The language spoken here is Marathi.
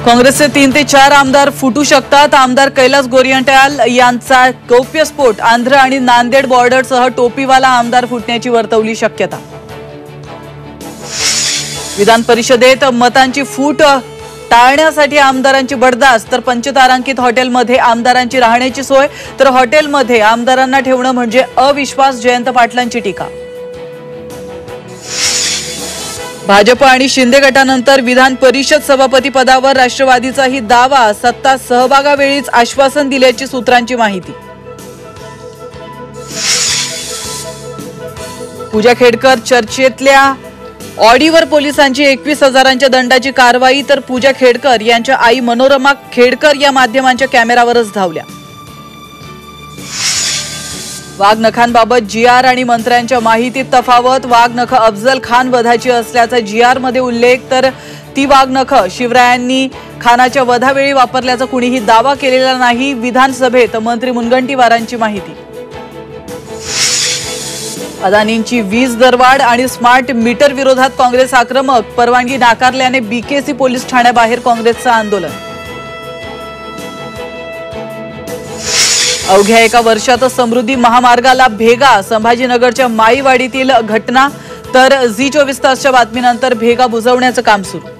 काँग्रेसचे 3 ते 4 आमदार फुटू शकतात। आमदार कैलास गोरंट्याल यांचा गौप्यस्फोट आंध्र आणि नांदेड बॉर्डरसह टोपीवाला आमदार फुटण्याची वर्तवली शक्यता। विधान परिषदेत मतांची फूट टाळण्यासाठी आमदारांची बडदास्त, तर पंचतारांकित हॉटेलमध्ये आमदारांची राहण्याची सोय, तर हॉटेलमध्ये आमदारांना ठेवणं म्हणजे अविश्वास, जयंत पाटलांची टीका। भाजप आणि शिंदे गटानंतर विधान परिषद सभापती पदावर राष्ट्रवादीचाही दावा, सत्ता सहभागावेळीच आश्वासन दिल्याची सूत्रांची माहिती। पूजा खेडकर चर्चेतल्या ऑडीवर पोलिसांची 21,000च्या दंडाची कारवाई, तर पूजा खेडकर यांच्या आई मनोरमा खेडकर या माध्यमांच्या कॅमेरावरच धावल्या। वाघ नखांबाबत जीआर आणि मंत्र्यांच्या माहितीत तफावत, वाघ नख अफजल खान वधाची असल्याचा जीआर मध्ये उल्लेख, तर ती वाघ नख शिवरायांनी खानाच्या वधावेळी वापरल्याचा कुणीही दावा केलेला नाही। विधानसभेत मंत्री मुनगंटीवारांची माहिती। अदानींची वीज दरवाढ आणि स्मार्ट मीटर विरोधात काँग्रेस आक्रमक, परवानगी नाकारल्याने बीकेसी पोलीस ठाण्याबाहेर काँग्रेसचं आंदोलन। अवघ्या एका वर्षातच समृद्धी महामार्गाला भेगा, संभाजीनगरच्या माईवाडीतील घटना, तर झी 24 तासच्या बातमीनंतर भेगा बुजवण्याचं काम सुरू।